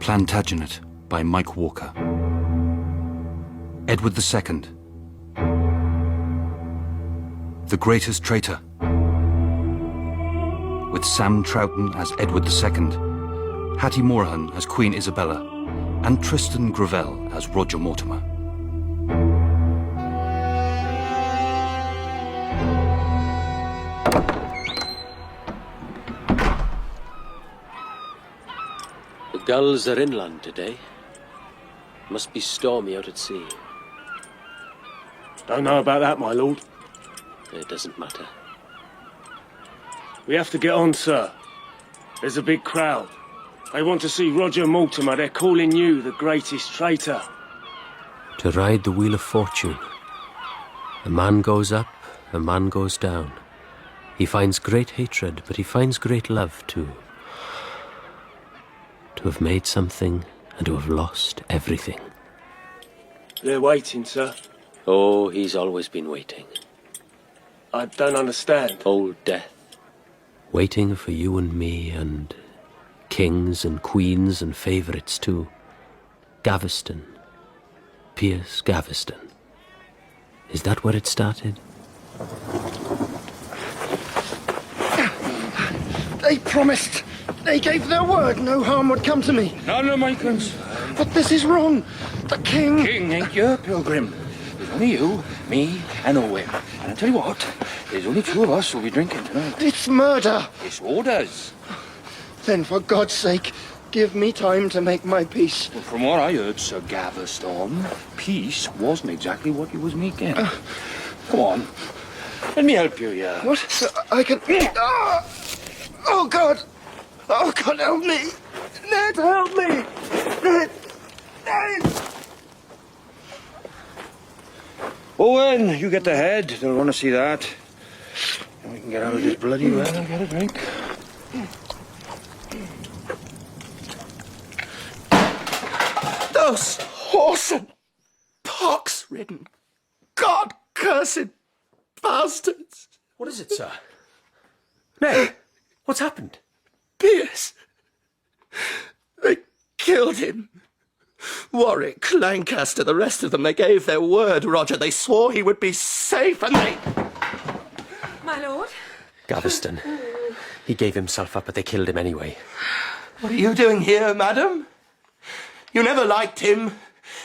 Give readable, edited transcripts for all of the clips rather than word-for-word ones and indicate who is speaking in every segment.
Speaker 1: Plantagenet by Mike Walker. Edward II. The Greatest Traitor. With Sam Troughton as Edward II, Hattie Morahan as Queen Isabella, and Tristan Gravel as Roger Mortimer.
Speaker 2: The gulls are inland today. Must be stormy out at sea.
Speaker 3: Don't know about that, my lord.
Speaker 2: It doesn't matter.
Speaker 3: We have to get on, sir. There's a big crowd. They want to see Roger Mortimer. They're calling you the greatest traitor.
Speaker 2: To ride the wheel of fortune. A man goes up, a man goes down. He finds great hatred, but he finds great love too. To have made something and to have lost everything.
Speaker 3: They're waiting, sir.
Speaker 2: Oh, he's always been waiting.
Speaker 3: I don't understand.
Speaker 2: Old Death. Waiting for you and me and kings and queens and favourites too. Gaveston. Piers Gaveston. Is that where it started?
Speaker 4: They promised. They gave their word no harm would come to me.
Speaker 5: None of my concern.
Speaker 4: But this is wrong. The king...
Speaker 5: King ain't your pilgrim. There's only you, me, and Owen. And I tell you what, there's only two of us who'll be drinking tonight.
Speaker 4: It's murder.
Speaker 5: It's orders.
Speaker 4: Then, for God's sake, give me time to make my peace.
Speaker 5: Well, from what I heard, Sir Gaveston, peace wasn't exactly what you was making. Come on. Let me help you here.
Speaker 4: What? I can... Oh, God. Oh, God, help me. Ned, help me. Ned. Ned.
Speaker 5: Owen, you get the head. They'll want to see that. And we can get out of this bloody weather and get a drink.
Speaker 4: Those horse and pox-ridden, God-cursed bastards.
Speaker 2: What is it, sir? Ned, what's happened?
Speaker 4: Piers. They killed him. Warwick, Lancaster, the rest of them, they gave their word, Roger. They swore he would be safe, and they...
Speaker 6: My lord?
Speaker 2: Gaveston. He gave himself up, but they killed him anyway.
Speaker 4: What are you doing here, madam? You never liked him.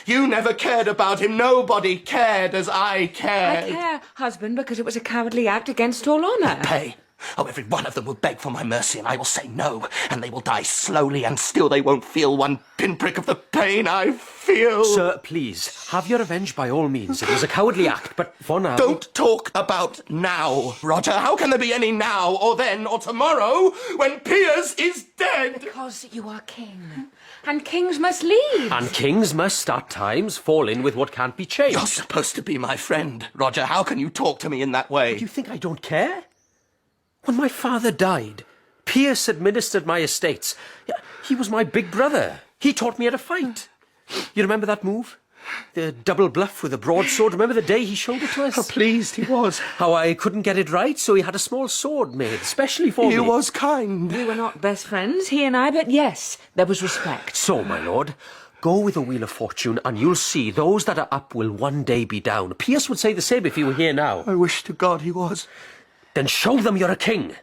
Speaker 4: You never cared about him. Nobody cared as I cared.
Speaker 6: I care, husband, because it was a cowardly act against all honour.
Speaker 4: Pay. Oh, every one of them will beg for my mercy, and I will say no, and they will die slowly, and still they won't feel one pinprick of the pain I feel.
Speaker 2: Sir, please, have your revenge by all means. It was a cowardly act, but for now...
Speaker 4: Don't talk about now, Roger. How can there be any now, or then, or tomorrow, when Piers is dead?
Speaker 6: Because you are king, and kings must lead.
Speaker 2: And kings must at times fall in with what can't be changed.
Speaker 4: You're supposed to be my friend, Roger. How can you talk to me in that way?
Speaker 2: Do you think I don't care? When my father died, Piers administered my estates. He was my big brother. He taught me how to fight. You remember that move? The double bluff with a broadsword. Remember the day he showed it to us?
Speaker 4: How pleased he was.
Speaker 2: How I couldn't get it right, so he had a small sword made, specially for me.
Speaker 4: He was kind.
Speaker 6: We were not best friends, he and I, but yes, there was respect.
Speaker 2: So, my lord, go with the Wheel of Fortune, and you'll see those that are up will one day be down. Piers would say the same if he were here now.
Speaker 4: I wish to God he was.
Speaker 2: Then show them you're a king.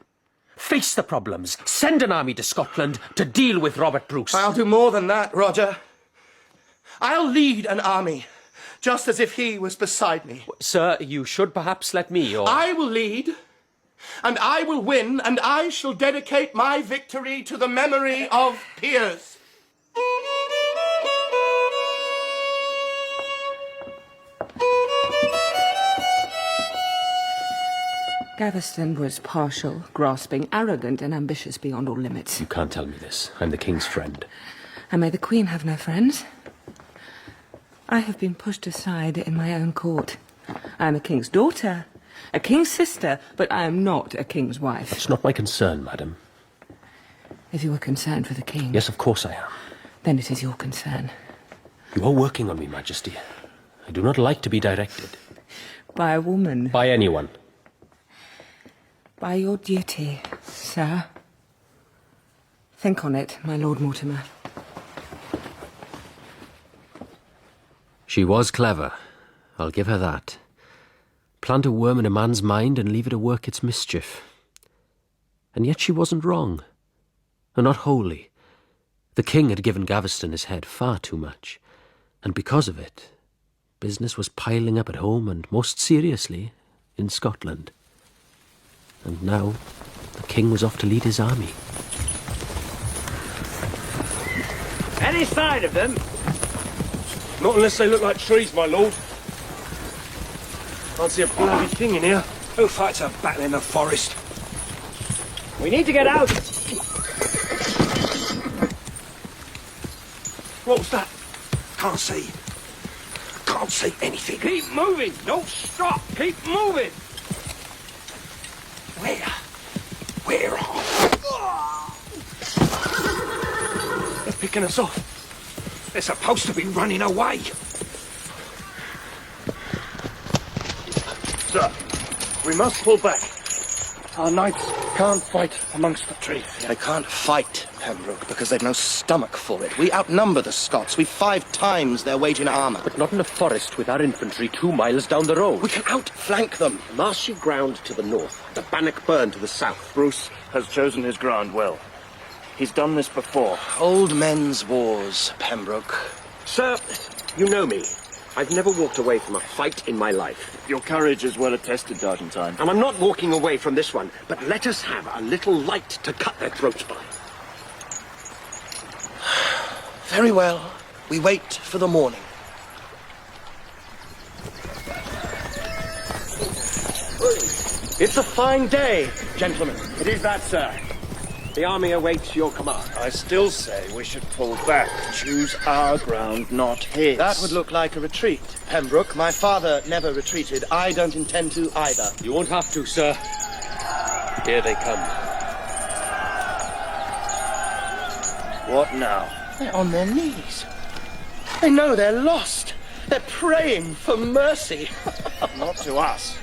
Speaker 2: Face the problems. Send an army to Scotland to deal with Robert Bruce.
Speaker 4: I'll do more than that, Roger. I'll lead an army, just as if he was beside me.
Speaker 2: Sir, you should perhaps let me, or...
Speaker 4: I will lead, and I will win, and I shall dedicate my victory to the memory of Piers.
Speaker 6: Gaveston was partial, grasping, arrogant, and ambitious beyond all limits.
Speaker 2: You can't tell me this. I'm the king's friend.
Speaker 6: And may the Queen have no friends. I have been pushed aside in my own court. I am a king's daughter, a king's sister, but I am not a king's wife.
Speaker 2: It's not my concern, madam.
Speaker 6: If you are concerned for the king...
Speaker 2: Yes, of course I am.
Speaker 6: Then it is your concern.
Speaker 2: You are working on me, Majesty. I do not like to be directed.
Speaker 6: By a woman.
Speaker 2: By anyone.
Speaker 6: By your duty, sir. Think on it, my Lord Mortimer.
Speaker 7: She was clever. I'll give her that. Plant a worm in a man's mind and leave it to work its mischief. And yet she wasn't wrong. And not wholly. The king had given Gaveston his head far too much. And because of it, business was piling up at home and, most seriously, in Scotland. And now, the king was off to lead his army.
Speaker 3: Any sign of them? Not unless they look like trees, my lord. Can't see a bloody thing in here.
Speaker 5: Who fights a battle in the forest?
Speaker 3: We need to get out. What was that?
Speaker 5: Can't see. Can't see anything.
Speaker 3: Keep moving. Don't stop. Keep moving.
Speaker 5: Where? Where are
Speaker 3: They're picking us off.
Speaker 5: They're supposed to be running away.
Speaker 3: Sir, we must pull back. Our knights can't fight amongst the trees.
Speaker 4: They can't fight, Pembroke, because they've no stomach for it. We outnumber the Scots. We've 5 times their weight in armour.
Speaker 2: But not in a forest with our infantry 2 miles down the road.
Speaker 4: We can outflank them.
Speaker 2: Marshy ground to the north, the Bannockburn to the south.
Speaker 3: Bruce has chosen his ground well. He's done this before.
Speaker 4: Old men's wars, Pembroke.
Speaker 2: Sir, you know me. I've never walked away from a fight in my life.
Speaker 3: Your courage is well attested, Argentine.
Speaker 2: And I'm not walking away from this one, but let us have a little light to cut their throats by.
Speaker 4: Very well. We wait for the morning.
Speaker 2: It's a fine day, gentlemen.
Speaker 3: It is that, sir.
Speaker 2: The army awaits your command.
Speaker 3: I still say we should pull back. Choose our ground, not his.
Speaker 4: That would look like a retreat, Pembroke. My father never retreated. I don't intend to either.
Speaker 2: You won't have to, sir. Here they come.
Speaker 3: What now?
Speaker 4: They're on their knees. They know they're lost. They're praying for mercy.
Speaker 3: Not to us.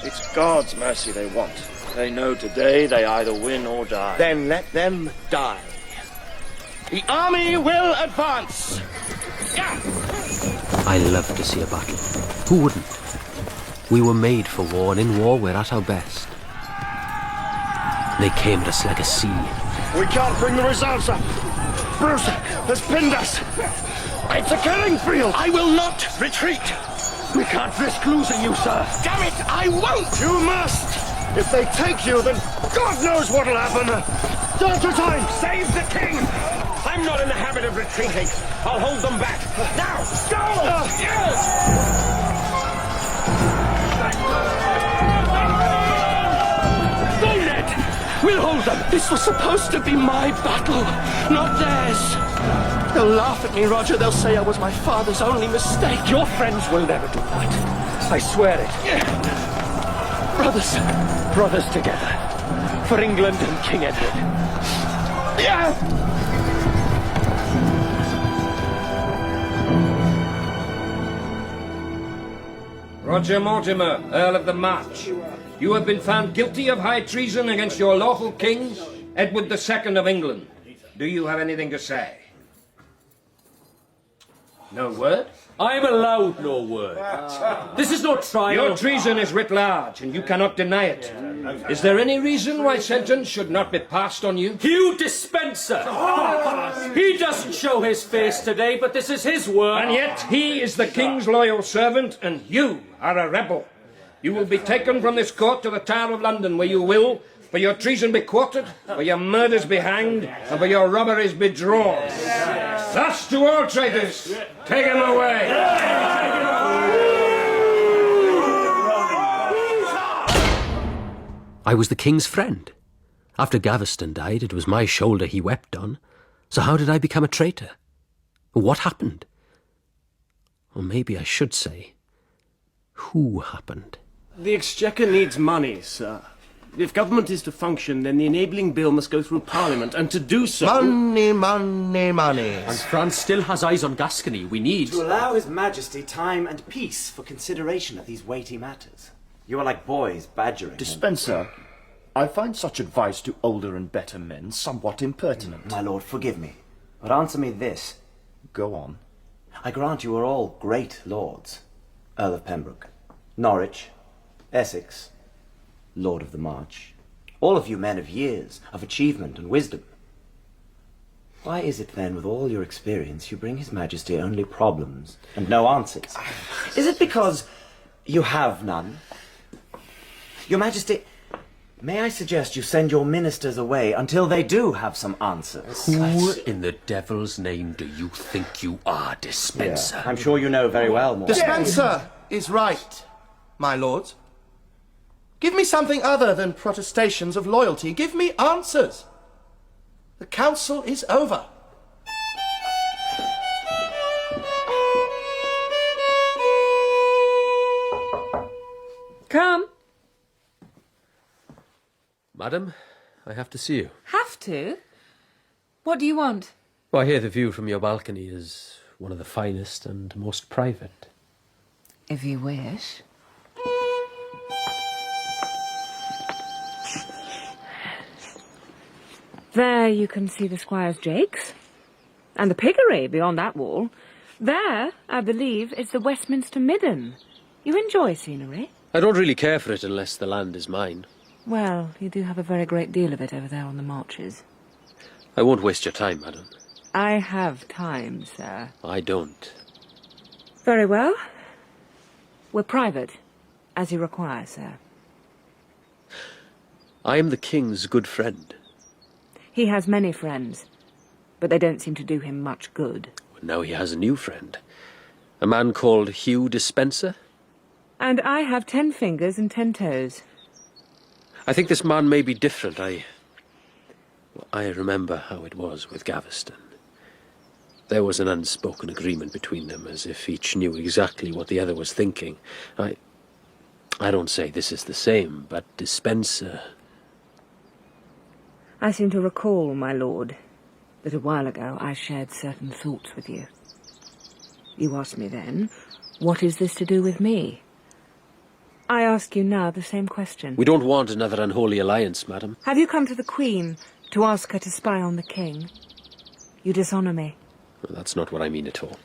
Speaker 3: It's God's mercy they want. They know today they either win or die.
Speaker 4: Then let them die. The army will advance.
Speaker 7: I love to see a battle. Who wouldn't? We were made for war, and in war we're at our best. They came at us like a sea.
Speaker 3: We can't bring the results up. Bruce has pinned us. It's a killing field.
Speaker 4: I will not retreat.
Speaker 3: We can't risk losing you, sir.
Speaker 4: Damn it, I won't!
Speaker 3: You must. If they take you, then God knows what'll happen. Daughter time, save the king. I'm not in the habit of retreating. I'll hold them back. Now, go!
Speaker 4: Go, Ned! We'll hold them. This was supposed to be my battle, not theirs. They'll laugh at me, Roger. They'll say I was my father's only mistake.
Speaker 2: Your friends will never do that. I swear it. Brothers together. For England and King Edward.
Speaker 8: Roger Mortimer, Earl of the March. You have been found guilty of high treason against your lawful king, Edward II of England. Do you have anything to say? No word?
Speaker 2: I am allowed no word. This is no trial.
Speaker 8: Your treason is writ large, and you cannot deny it. Is there any reason why sentence should not be passed on you?
Speaker 2: Hugh Dispenser! He doesn't show his face today, but this is his word.
Speaker 8: And yet he is the king's loyal servant, and you are a rebel. You will be taken from this court to the Tower of London, where you will, for your treason be quartered, for your murders be hanged, and for your robberies be drawn. Thus to all traitors, take him away.
Speaker 7: I was the king's friend. After Gaveston died, it was my shoulder he wept on. So how did I become a traitor? What happened? Or maybe I should say, who happened?
Speaker 3: The Exchequer needs money, sir. If government is to function, then the enabling bill must go through Parliament, and to do so...
Speaker 4: Money, money, money.
Speaker 2: And France still has eyes on Gascony. We need...
Speaker 9: To allow His Majesty time and peace for consideration of these weighty matters. You are like boys badgering him.
Speaker 10: Dispenser, I find such advice to older and better men somewhat impertinent.
Speaker 9: My lord, forgive me. But answer me this.
Speaker 10: Go on.
Speaker 9: I grant you are all great lords. Earl of Pembroke, Norwich, Essex, Lord of the March. All of you men of years, of achievement and wisdom. Why is it then, with all your experience, you bring His Majesty only problems and no answers? Is it because you have none? Your Majesty, may I suggest you send your ministers away until they do have some answers?
Speaker 2: Who in the devil's name do you think you are, Dispenser?
Speaker 9: I'm sure you know very well, Morgan.
Speaker 4: Dispenser is right, my lords. Give me something other than protestations of loyalty. Give me answers. The council is over.
Speaker 6: Come.
Speaker 7: Madam, I have to see you.
Speaker 6: Have to? What do you want?
Speaker 7: Well, I hear the view from your balcony is one of the finest and most private.
Speaker 6: If you wish. There you can see the Squire's jakes. And the piggery beyond that wall. There, I believe, is the Westminster Midden. You enjoy scenery?
Speaker 7: I don't really care for it unless the land is mine.
Speaker 6: Well, you do have a very great deal of it over there on the marches.
Speaker 7: I won't waste your time, madam.
Speaker 6: I have time, sir.
Speaker 7: I don't.
Speaker 6: Very well. We're private, as you require, sir.
Speaker 7: I am the king's good friend.
Speaker 6: He has many friends, but they don't seem to do him much good.
Speaker 7: Now he has a new friend. A man called Hugh Dispenser.
Speaker 6: And I have 10 fingers and 10 toes.
Speaker 7: I think this man may be different. I remember how it was with Gaveston. There was an unspoken agreement between them, as if each knew exactly what the other was thinking. I don't say this is the same, but Dispenser...
Speaker 6: I seem to recall, my lord, that a while ago I shared certain thoughts with you. You asked me then, what is this to do with me? I ask you now the same question.
Speaker 7: We don't want another unholy alliance, madam.
Speaker 6: Have you come to the Queen to ask her to spy on the King? You dishonour me.
Speaker 7: Well, that's not what I mean at all.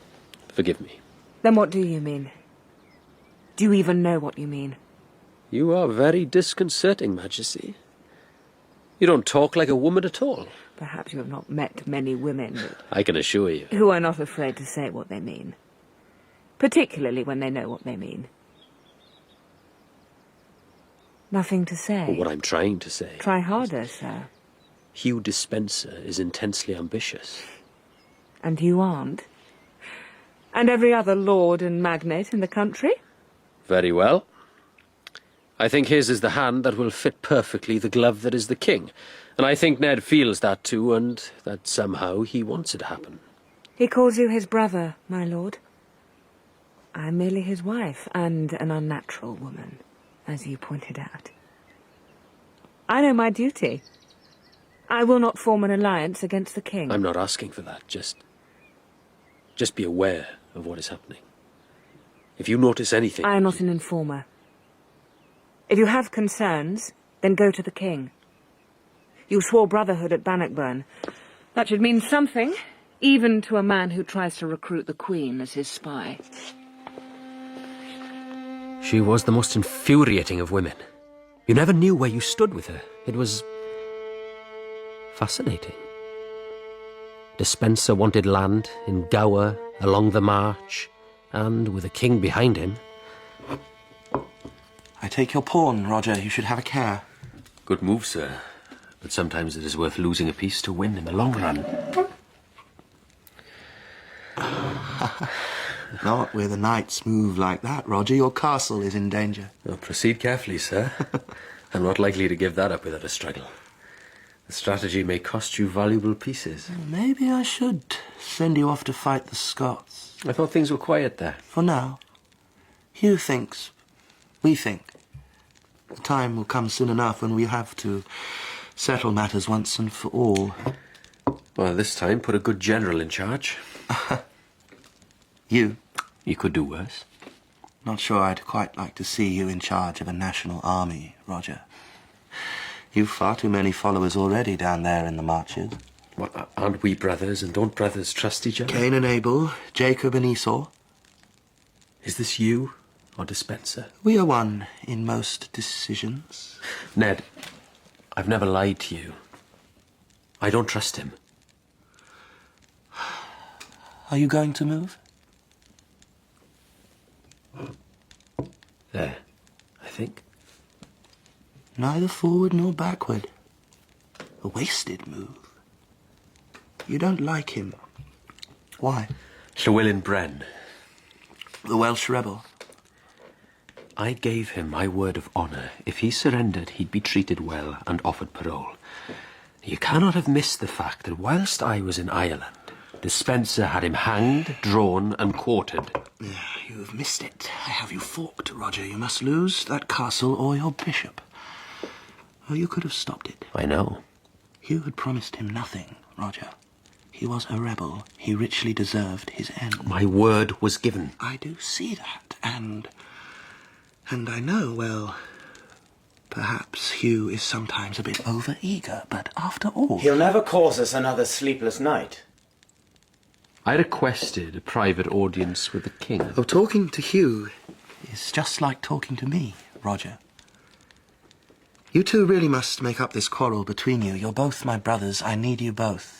Speaker 7: Forgive me.
Speaker 6: Then what do you mean? Do you even know what you mean?
Speaker 7: You are very disconcerting, Majesty. You don't talk like a woman at all.
Speaker 6: Perhaps you have not met many women
Speaker 7: I can assure you.
Speaker 6: who are not afraid to say what they mean. Particularly when they know what they mean. Nothing to say.
Speaker 7: Well, what I'm trying to say...
Speaker 6: Try harder, sir.
Speaker 7: Hugh Dispenser is intensely ambitious.
Speaker 6: And you aren't? And every other lord and magnate in the country?
Speaker 7: Very well. I think his is the hand that will fit perfectly the glove that is the king. And I think Ned feels that too, and that somehow he wants it to happen.
Speaker 6: He calls you his brother, my lord. I'm merely his wife, and an unnatural woman, as you pointed out. I know my duty. I will not form an alliance against the king.
Speaker 7: I'm not asking for that, just be aware of what is happening. If you notice anything...
Speaker 6: I am not an informer. If you have concerns, then go to the king. You swore brotherhood at Bannockburn. That should mean something, even to a man who tries to recruit the Queen as his spy.
Speaker 7: She was the most infuriating of women. You never knew where you stood with her. It was... fascinating. Dispenser wanted land in Gower, along the march, and with a king behind him.
Speaker 4: I take your pawn, Roger. You should have a care.
Speaker 7: Good move, sir. But sometimes it is worth losing a piece to win in the long run.
Speaker 4: Not with a knight's move like that, Roger. Your castle is in danger.
Speaker 7: Well, proceed carefully, sir. I'm not likely to give that up without a struggle. The strategy may cost you valuable pieces.
Speaker 4: Maybe I should send you off to fight the Scots.
Speaker 7: I thought things were quiet there.
Speaker 4: For now. Hugh thinks. We think. The time will come soon enough when we have to settle matters once and for all.
Speaker 7: Well, this time, put a good general in charge.
Speaker 4: You?
Speaker 7: You could do worse.
Speaker 4: Not sure I'd quite like to see you in charge of a national army, Roger. You've far too many followers already down there in the marches.
Speaker 2: What, aren't we brothers, and don't brothers trust each other?
Speaker 4: Cain and Abel, Jacob and Esau.
Speaker 2: Is this you, or Dispenser?
Speaker 4: We are one in most decisions.
Speaker 2: Ned, I've never lied to you. I don't trust him.
Speaker 4: Are you going to move?
Speaker 2: There, I think.
Speaker 4: Neither forward nor backward. A wasted move. You don't like him. Why?
Speaker 2: Llywelyn Bren.
Speaker 4: The Welsh rebel.
Speaker 2: I gave him my word of honour. If he surrendered, he'd be treated well and offered parole. You cannot have missed the fact that whilst I was in Ireland, Dispenser had him hanged, drawn, and quartered.
Speaker 4: You have missed it. I have you forked, Roger. You must lose that castle or your bishop. Or you could have stopped it.
Speaker 2: I know.
Speaker 4: You had promised him nothing, Roger. He was a rebel. He richly deserved his end.
Speaker 2: My word was given.
Speaker 4: I do see that, and I know, well, perhaps Hugh is sometimes a bit over-eager, but after all...
Speaker 9: He'll never cause us another sleepless night.
Speaker 2: I requested a private audience with the king.
Speaker 4: Oh, talking to Hugh is just like talking to me, Roger. You two really must make up this quarrel between you. You're both my brothers. I need you both.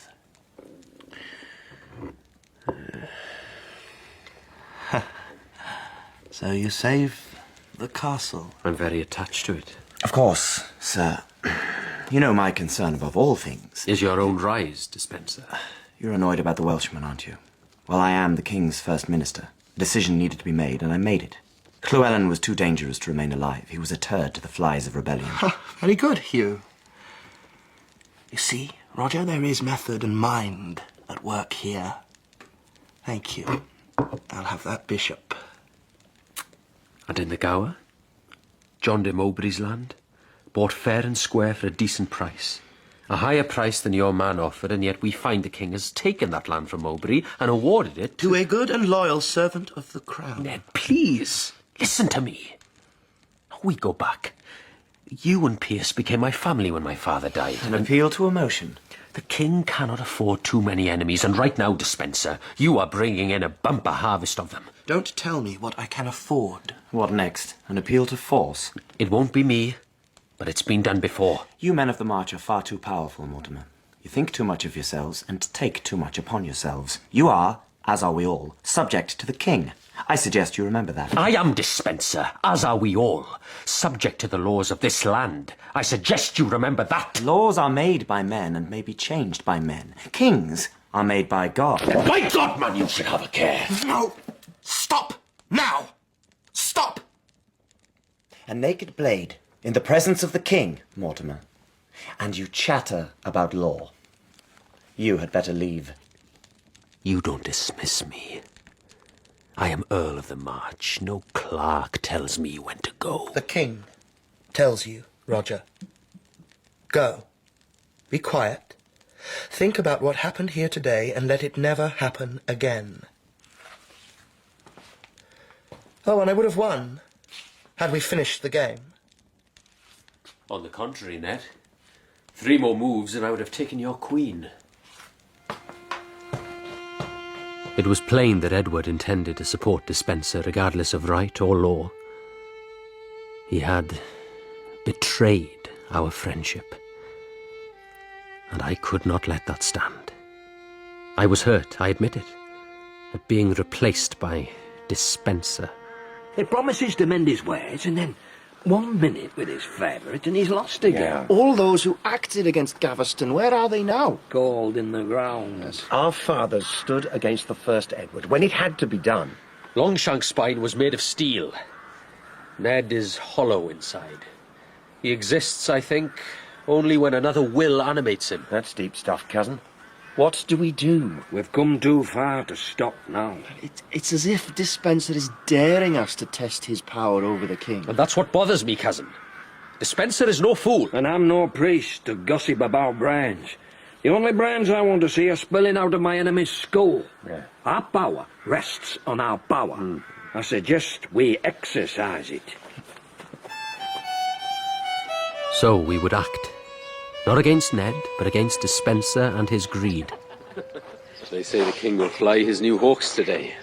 Speaker 4: So you save the castle?
Speaker 2: I'm very attached to it.
Speaker 9: Of course, sir. You know my concern above all things
Speaker 2: is your own rise, Dispenser.
Speaker 9: You're annoyed about the Welshman, aren't you? Well, I am the King's first minister. A decision needed to be made, and I made it. Llywelyn was too dangerous to remain alive. He was a turd to the flies of rebellion.
Speaker 4: Very good, Hugh. You see, Roger, there is method and mind at work here. Thank you. I'll have that bishop.
Speaker 2: And in the Gower, John de Mowbray's land, bought fair and square for a decent price. A higher price than your man offered, and yet we find the king has taken that land from Mowbray and awarded it
Speaker 4: to a good and loyal servant of the crown.
Speaker 2: Ned, please, listen to me. We go back. You and Pierce became my family when my father died.
Speaker 9: An appeal to emotion.
Speaker 2: The king cannot afford too many enemies, and right now, Dispenser, you are bringing in a bumper harvest of them.
Speaker 4: Don't tell me what I can afford.
Speaker 9: What next? An appeal to force?
Speaker 2: It won't be me, but it's been done before.
Speaker 9: You men of the March are far too powerful, Mortimer. You think too much of yourselves and take too much upon yourselves. You are, as are we all, subject to the king. I suggest you remember that.
Speaker 2: I am Dispenser, as are we all, subject to the laws of this land. I suggest you remember that.
Speaker 9: Laws are made by men and may be changed by men. Kings are made by God.
Speaker 2: By God, man, you should have a care.
Speaker 4: No! Stop! Now! Stop!
Speaker 9: A naked blade in the presence of the king, Mortimer. And you chatter about law. You had better leave.
Speaker 2: You don't dismiss me. I am Earl of the March. No clerk tells me when to go.
Speaker 4: The king tells you, Roger. Go. Be quiet. Think about what happened here today and let it never happen again. Oh, and I would have won had we finished the game.
Speaker 2: On the contrary, Ned. 3 more moves and I would have taken your queen. It was plain that Edward intended to support Dispenser regardless of right or law. He had betrayed our friendship, and I could not let that stand. I was hurt, I admit it, at being replaced by Dispenser.
Speaker 11: He promises to mend his ways, and then 1 minute with his favourite and he's lost again.
Speaker 10: Yeah. All those who acted against Gaveston, where are they now?
Speaker 11: Cold in the ground.
Speaker 10: Yes. Our fathers stood against the first Edward when it had to be done.
Speaker 2: Longshank's spine was made of steel. Ned is hollow inside. He exists, I think, only when another will animates him.
Speaker 10: That's deep stuff, cousin. What do we do?
Speaker 11: We've come too far to stop now.
Speaker 10: It's as if Dispenser is daring us to test his power over the king.
Speaker 2: And that's what bothers me, cousin. Dispenser is no fool.
Speaker 11: And I'm no priest to gossip about brains. The only brains I want to see are spilling out of my enemy's skull.
Speaker 10: Yeah.
Speaker 11: Our power rests on our power. I suggest we exercise it.
Speaker 2: So we would act.
Speaker 7: Not against Ned, but against Despenser and his greed.
Speaker 12: They say the king will fly his new hawks today.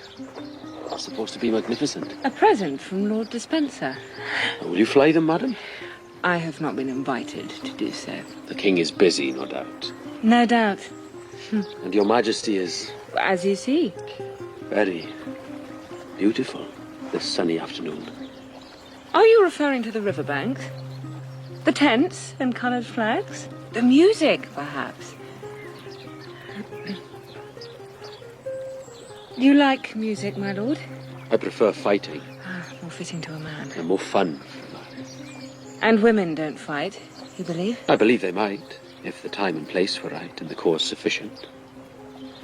Speaker 12: It's supposed to be magnificent.
Speaker 6: A present from Lord Despenser.
Speaker 12: Will you fly them, madam?
Speaker 6: I have not been invited to do so.
Speaker 12: The king is busy, no doubt.
Speaker 6: No doubt.
Speaker 12: And your majesty is...
Speaker 6: As you see.
Speaker 12: very beautiful this sunny afternoon.
Speaker 6: Are you referring to the riverbanks? The tents and coloured flags? The music, perhaps? Do you like music, my lord?
Speaker 12: I prefer fighting.
Speaker 6: More fitting to a man.
Speaker 12: And more fun.
Speaker 6: And women don't fight, you believe?
Speaker 12: I believe they might, if the time and place were right and the cause sufficient.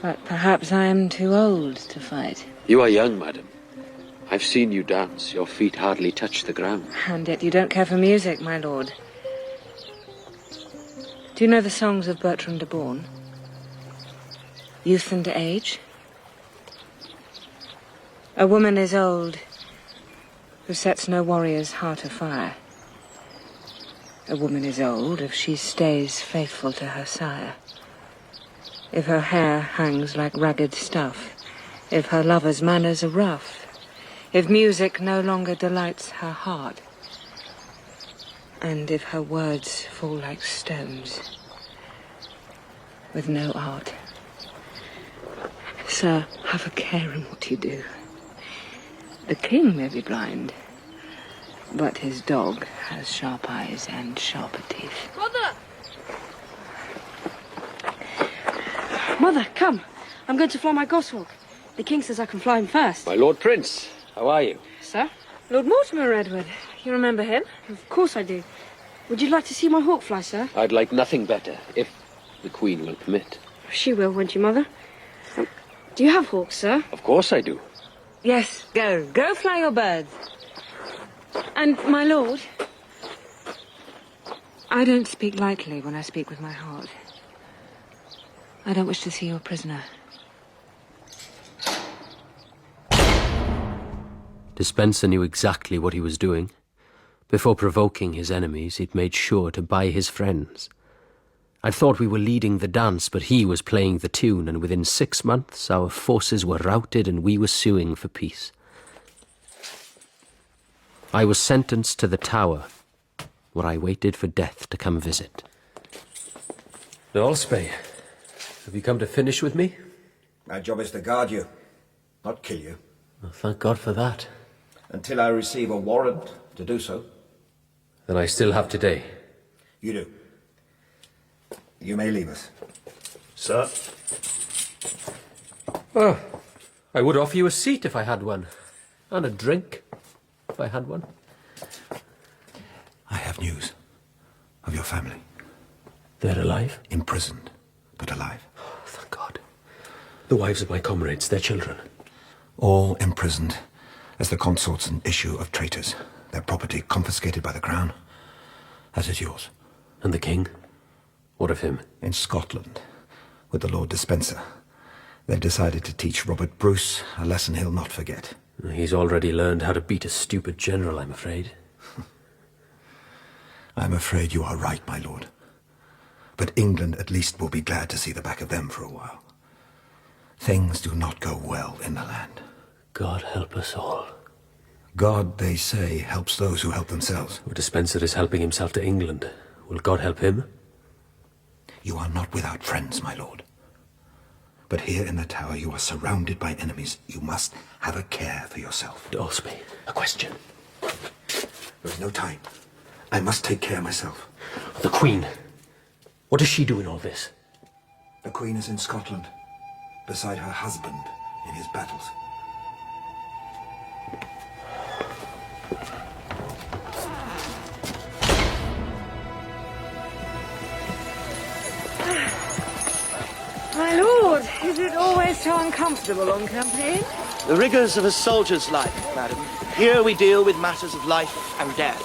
Speaker 6: But perhaps I am too old to fight.
Speaker 12: You are young, madam. I've seen you dance. Your feet hardly touch the ground.
Speaker 6: And yet you don't care for music, my lord. Do you know the songs of Bertram de Born? Youth and Age? A woman is old who sets no warrior's heart afire. A woman is old if she stays faithful to her sire. If her hair hangs like ragged stuff, if her lover's manners are rough, if music no longer delights her heart, and if her words fall like stones, with no art. Sir, have a care in what you do. The king may be blind, but his dog has sharp eyes and sharper teeth.
Speaker 13: Mother! Mother, come. I'm going to fly my goshawk. The king says I can fly him first.
Speaker 12: My Lord Prince, how are you?
Speaker 13: Sir?
Speaker 6: Lord Mortimer, Edward. You remember him?
Speaker 13: Of course I do. Would you like to see my hawk fly, sir?
Speaker 12: I'd like nothing better, if the Queen will permit.
Speaker 13: She will, won't you, Mother? Do you have hawks, sir?
Speaker 12: Of course I do.
Speaker 6: Yes, go. Go fly your birds. And, my lord, I don't speak lightly when I speak with my heart. I don't wish to see you a prisoner.
Speaker 7: Despenser knew exactly what he was doing. Before provoking his enemies, he'd made sure to buy his friends. I thought we were leading the dance, but he was playing the tune, and within 6 months our forces were routed and we were suing for peace. I was sentenced to the Tower, where I waited for death to come visit.
Speaker 2: Allspay, have you come to finish with me?
Speaker 14: My job is to guard you, not kill you.
Speaker 2: Well, thank God for that.
Speaker 14: Until I receive a warrant to do so.
Speaker 2: Then I still have today.
Speaker 14: You do. You may leave us.
Speaker 2: Sir? Oh, I would offer you a seat if I had one. And a drink, if I had one.
Speaker 14: I have news of your family.
Speaker 2: They're alive?
Speaker 14: Imprisoned, but alive.
Speaker 2: Oh, thank God. The wives of my comrades, their children.
Speaker 14: All imprisoned as the consorts and issue of traitors. Their property confiscated by the crown, as is yours.
Speaker 2: And the king? What of him?
Speaker 14: In Scotland, with the Lord Despenser. They've decided to teach Robert Bruce a lesson he'll not forget.
Speaker 7: He's already learned how to beat a stupid general, I'm afraid.
Speaker 14: I'm afraid you are right, my lord. But England at least will be glad to see the back of them for a while. Things do not go well in the land.
Speaker 7: God help us all.
Speaker 14: God, they say, helps those who help themselves.
Speaker 7: Well, Despenser is helping himself to England. Will God help him?
Speaker 14: You are not without friends, my lord. But here in the Tower you are surrounded by enemies. You must have a care for yourself.
Speaker 2: Allspay, a question.
Speaker 14: There is no time. I must take care myself.
Speaker 2: The Queen. What does she do in all this?
Speaker 14: The Queen is in Scotland, beside her husband in his battles.
Speaker 6: My lord, is it always so uncomfortable on campaign?
Speaker 10: The rigours of a soldier's life, madam. Here we deal with matters of life and death.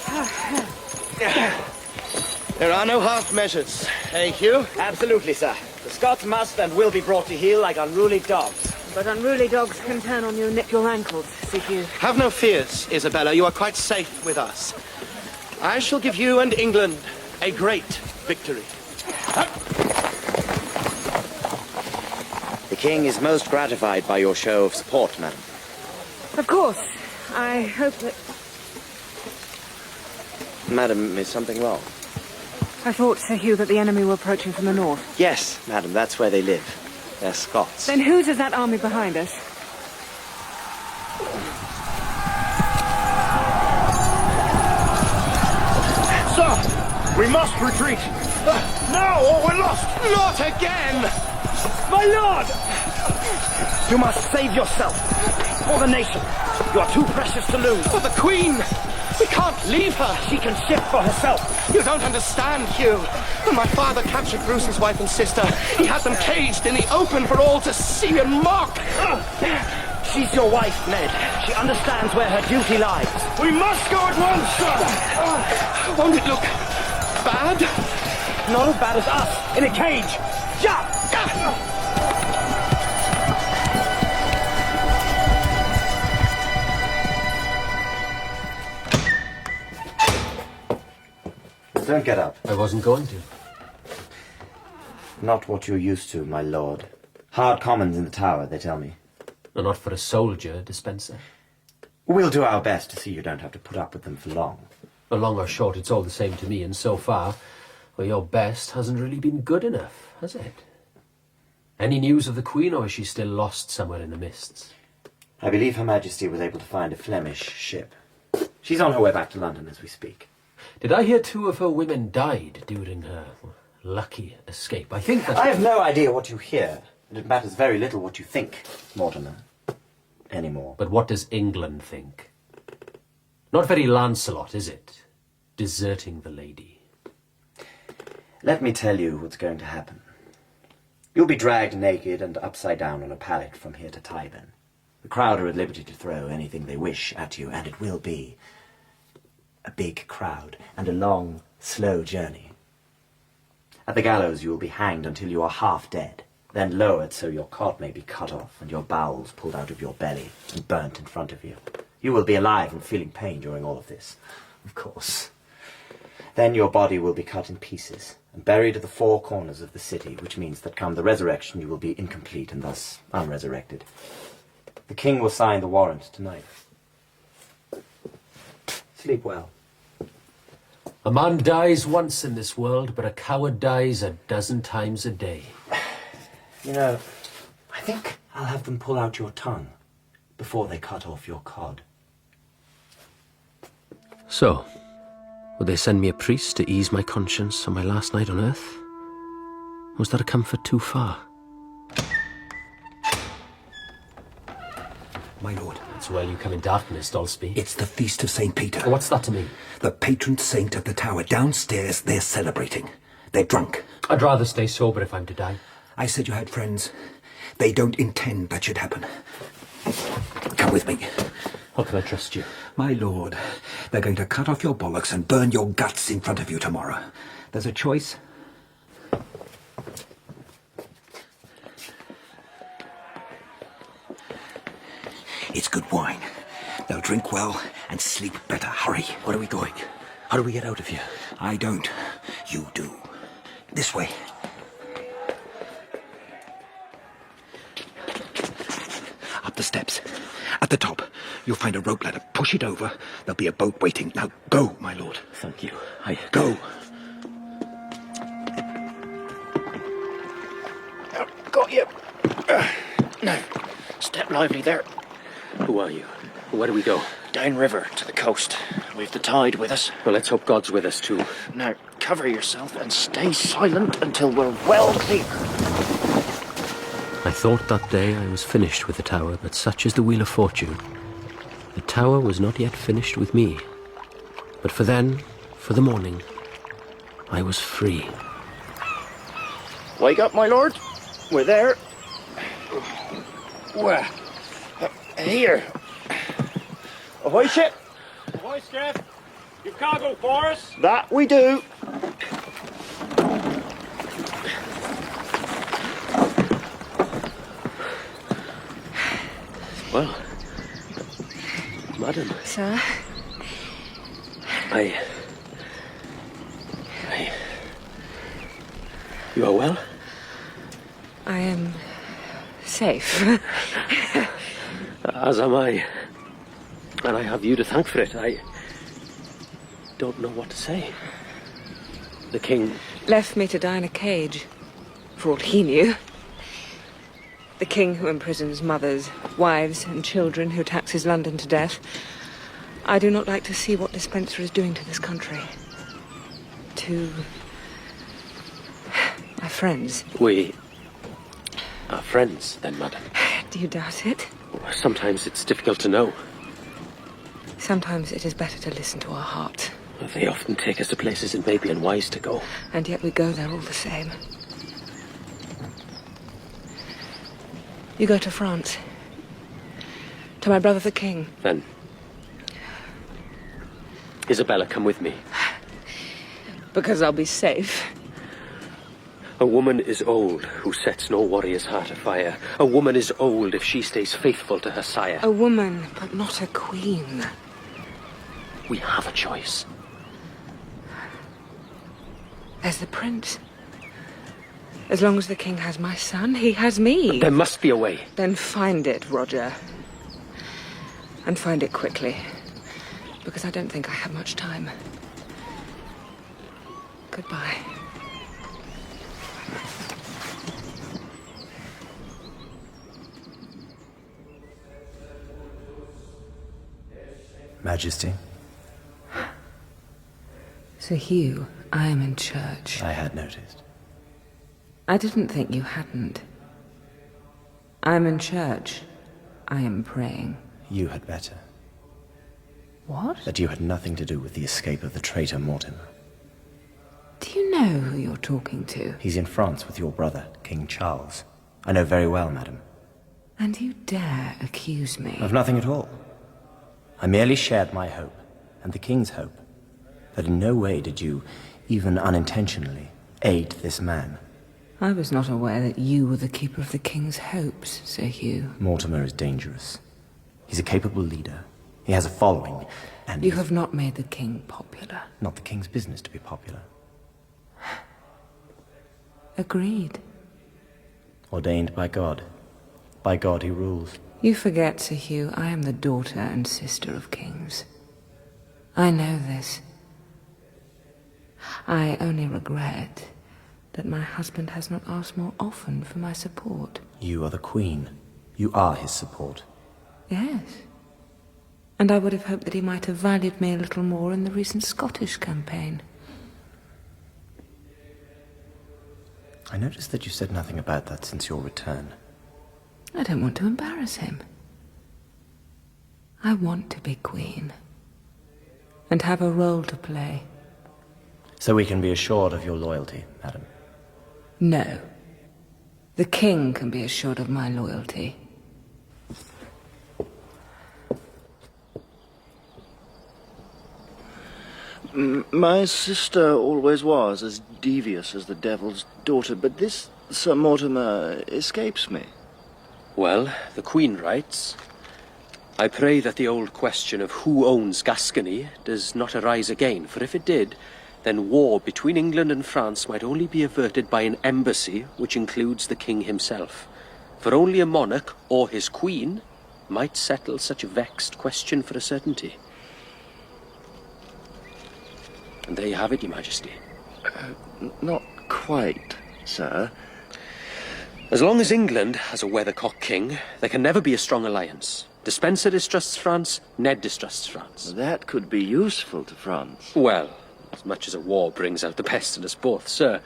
Speaker 10: There are no half measures, eh, Hugh?
Speaker 9: Absolutely, sir. The Scots must and will be brought to heel like unruly dogs.
Speaker 6: But unruly dogs can turn on you and nip your ankles, see you.
Speaker 10: Have no fears, Isabella. You are quite safe with us. I shall give you and England a great victory.
Speaker 9: The king is most gratified by your show of support, madam.
Speaker 6: Of course. I hope that...
Speaker 9: Madam, is something wrong?
Speaker 6: I thought, Sir Hugh, that the enemy were approaching from the north.
Speaker 9: Yes, madam, that's where they live. They're Scots.
Speaker 6: Then whose is that army behind us?
Speaker 3: Sir, we must retreat. Now, or we're lost.
Speaker 4: Not again!
Speaker 3: My lord! You must save yourself. For the nation. You are too precious to lose.
Speaker 4: For the Queen! We can't leave her!
Speaker 3: She can shift for herself.
Speaker 4: You don't understand, Hugh. When my father captured Bruce's wife and sister, he had them caged in the open for all to see and mock.
Speaker 3: She's your wife, Ned. She understands where her duty lies. We must go at once, sir!
Speaker 4: Won't it look bad?
Speaker 3: Not as bad as us, in a cage. Jump!
Speaker 9: Don't get up.
Speaker 7: I wasn't going to.
Speaker 9: Not what you're used to, my lord. Hard commons in the tower, they tell me.
Speaker 7: No, not for a soldier, dispenser.
Speaker 9: We'll do our best to see you don't have to put up with them for long.
Speaker 7: Well, long or short, it's all the same to me, and so far, well, your best hasn't really been good enough, has it? Any news of the Queen, or is she still lost somewhere in the mists?
Speaker 9: I believe Her Majesty was able to find a Flemish ship. She's on her way back to London as we speak.
Speaker 7: Did I hear 2 of her women died during her lucky escape? I think that...
Speaker 9: I have no idea what you hear, and it matters very little what you think, Mortimer. Anymore.
Speaker 7: But what does England think? Not very Lancelot, is it? Deserting the lady.
Speaker 9: Let me tell you what's going to happen. You'll be dragged naked and upside down on a pallet from here to Tyburn. The crowd are at liberty to throw anything they wish at you, and it will be a big crowd and a long, slow journey. At the gallows you will be hanged until you are half dead, then lowered so your cot may be cut off and your bowels pulled out of your belly and burnt in front of you. You will be alive and feeling pain during all of this, of course. Then your body will be cut in pieces and buried at the 4 corners of the city, which means that come the resurrection you will be incomplete and thus unresurrected. The king will sign the warrant tonight. Sleep well.
Speaker 7: A man dies once in this world, but a coward dies 12 times a day.
Speaker 9: You know, I think I'll have them pull out your tongue before they cut off your cod.
Speaker 7: So, would they send me a priest to ease my conscience on my last night on Earth? Was that a comfort too far?
Speaker 14: My lord.
Speaker 7: It's well you come in darkness, Dolsby.
Speaker 14: It's the Feast of St. Peter.
Speaker 7: Oh, what's that to me?
Speaker 14: The patron saint of the tower. Downstairs, they're celebrating. They're drunk.
Speaker 7: I'd rather stay sober if I'm to die.
Speaker 14: I said you had friends. They don't intend that should happen. Come with me.
Speaker 7: How can I trust you?
Speaker 14: My lord, they're going to cut off your bollocks and burn your guts in front of you tomorrow. There's a choice. It's good wine. They'll drink well and sleep better. Hurry.
Speaker 2: Where are we going? How do we get out of here?
Speaker 14: I don't. You do. This way. Up the steps. At the top, you'll find a rope ladder. Push it over. There'll be a boat waiting. Now go, my lord.
Speaker 2: Thank you.
Speaker 14: Go.
Speaker 3: Got you. Now, step lively there.
Speaker 7: Who are you? Where do we go?
Speaker 3: Downriver to the coast. We've the tide with us.
Speaker 7: Well, let's hope God's with us too.
Speaker 3: Now, cover yourself and stay silent until we're well clear.
Speaker 7: I thought that day I was finished with the tower, but such is the wheel of fortune. The tower was not yet finished with me. But for then, for the morning, I was free.
Speaker 3: Wake up, my lord. We're there. Where? Here. Ahoy, ship.
Speaker 8: Ahoy, Steph. You've cargo for us?
Speaker 3: That we do.
Speaker 7: Well, madam.
Speaker 6: Sir?
Speaker 7: You are well?
Speaker 6: I am safe.
Speaker 7: As am I. And I have you to thank for it. I don't know what to say. The king...
Speaker 6: left me to die in a cage, for all he knew. The king who imprisons mothers, wives, and children, who taxes London to death. I do not like to see what Despenser is doing to this country. To... my friends.
Speaker 7: We are friends, then, madam.
Speaker 6: Do you doubt it?
Speaker 7: Sometimes it's difficult to know.
Speaker 6: Sometimes it is better to listen to our heart.
Speaker 7: They often take us to places it may be unwise to go.
Speaker 6: And yet we go there all the same. You go to France. To my brother the king.
Speaker 7: Then... Isabella, come with me.
Speaker 6: Because I'll be safe.
Speaker 7: A woman is old who sets no warrior's heart afire. A woman is old if she stays faithful to her sire.
Speaker 6: A woman, but not a queen.
Speaker 7: We have a choice.
Speaker 6: There's the prince. As long as the king has my son, he has me.
Speaker 7: There must be a way.
Speaker 6: Then find it, Roger. And find it quickly. Because I don't think I have much time. Goodbye.
Speaker 9: Majesty?
Speaker 6: Sir Hugh, I am in church.
Speaker 9: I had noticed.
Speaker 6: I didn't think you hadn't. I'm in church. I am praying.
Speaker 9: You had better.
Speaker 6: What?
Speaker 9: That you had nothing to do with the escape of the traitor Mortimer.
Speaker 6: Do you know who you're talking to?
Speaker 9: He's in France with your brother, King Charles. I know very well, madam.
Speaker 6: And you dare accuse me?
Speaker 9: Of nothing at all. I merely shared my hope, and the king's hope, that in no way did you, even unintentionally, aid this man.
Speaker 6: I was not aware that you were the keeper of the king's hopes, Sir Hugh.
Speaker 9: Mortimer is dangerous. He's a capable leader. He has a following, and...
Speaker 6: You have not made the king popular.
Speaker 9: Not the king's business to be popular.
Speaker 6: Agreed.
Speaker 9: Ordained by God. By God he rules.
Speaker 6: You forget, Sir Hugh, I am the daughter and sister of kings. I know this. I only regret that my husband has not asked more often for my support.
Speaker 9: You are the queen. You are his support.
Speaker 6: Yes. And I would have hoped that he might have valued me a little more in the recent Scottish campaign.
Speaker 9: I noticed that you said nothing about that since your return.
Speaker 6: I don't want to embarrass him. I want to be queen. And have a role to play.
Speaker 9: So we can be assured of your loyalty, madam.
Speaker 6: No. The king can be assured of my loyalty.
Speaker 10: My sister always was as devious as the devil's daughter, but this Sir Mortimer escapes me.
Speaker 7: Well, the Queen writes, I pray that the old question of who owns Gascony does not arise again, for if it did, then war between England and France might only be averted by an embassy which includes the king himself. For only a monarch or his queen might settle such a vexed question for a certainty. And there you have it, Your Majesty.
Speaker 10: Not quite, sir.
Speaker 7: As long as England has a weathercock king, there can never be a strong alliance. Despenser distrusts France, Ned distrusts France.
Speaker 10: That could be useful to France.
Speaker 7: Well, as much as a war brings out the best in us both, sir.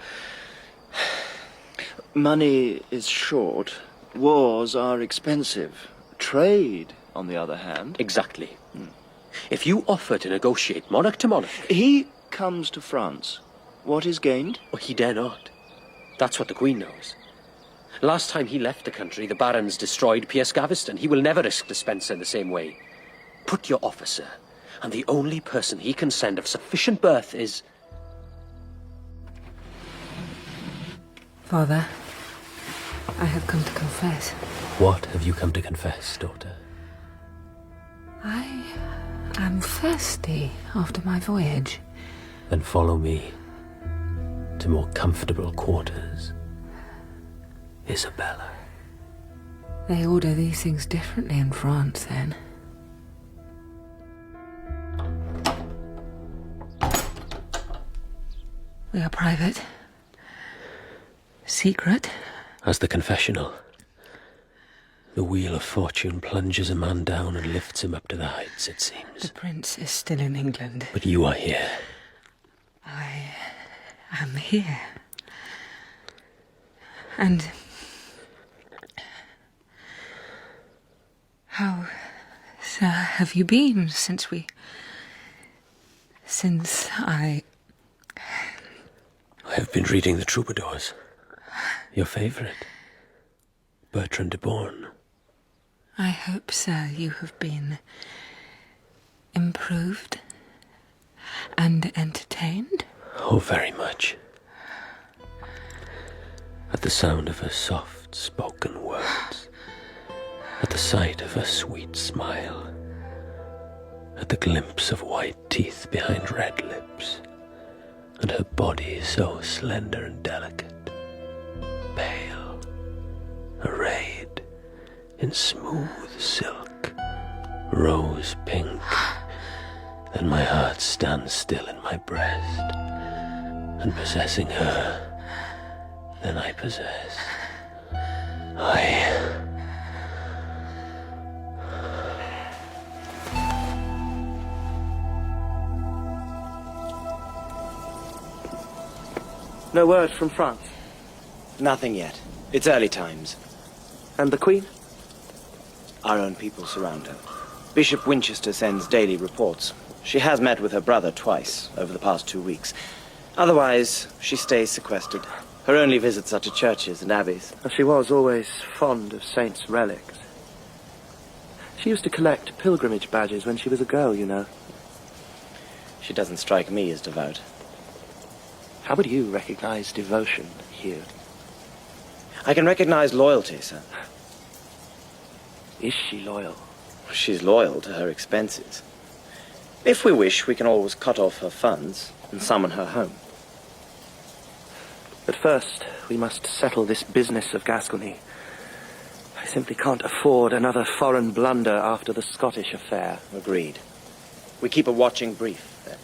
Speaker 10: Money is short. Wars are expensive. Trade, on the other hand...
Speaker 7: Exactly. If you offer to negotiate monarch to monarch...
Speaker 10: He comes to France. What is gained?
Speaker 7: Oh, he dare not. That's what the Queen knows. Last time he left the country, the barons destroyed Piers Gaveston. He will never risk Despenser the same way. Put your officer, and the only person he can send of sufficient birth is...
Speaker 6: Father, I have come to confess.
Speaker 7: What have you come to confess, daughter?
Speaker 6: I am thirsty after my voyage.
Speaker 7: Then follow me. to more comfortable quarters. Isabella.
Speaker 6: They order these things differently in France, then. We are private. Secret.
Speaker 7: As the confessional. The wheel of fortune plunges a man down and lifts him up to the heights, it seems.
Speaker 6: The prince is still in England.
Speaker 7: But you are here.
Speaker 6: I am here. And how, sir, have you been since I
Speaker 7: have been reading the Troubadours. Your favourite. Bertrand de Born.
Speaker 6: I hope, sir, you have been improved and entertained?
Speaker 7: Oh, very much. At the sound of her soft-spoken words, at the sight of her sweet smile, at the glimpse of white teeth behind red lips, and her body so slender and delicate, pale, arrayed in smooth silk, rose pink. Then my heart stands still in my breast, and possessing her, then I possess.
Speaker 10: No word from France?
Speaker 9: Nothing yet. It's early times.
Speaker 10: And the Queen?
Speaker 9: Our own people surround her. Bishop Winchester sends daily reports. She has met with her brother twice over the past 2 weeks. Otherwise, she stays sequestered. Her only visits are to churches and abbeys.
Speaker 10: She was always fond of saints' relics. She used to collect pilgrimage badges when she was a girl, you know.
Speaker 9: She doesn't strike me as devout.
Speaker 10: How would you recognize devotion here?
Speaker 9: I can recognize loyalty, sir.
Speaker 10: Is she loyal?
Speaker 9: She's loyal to her expenses. If we wish, we can always cut off her funds and summon her home.
Speaker 10: But first, we must settle this business of Gascony. I simply can't afford another foreign blunder after the Scottish affair.
Speaker 9: Agreed. We keep a watching brief, then.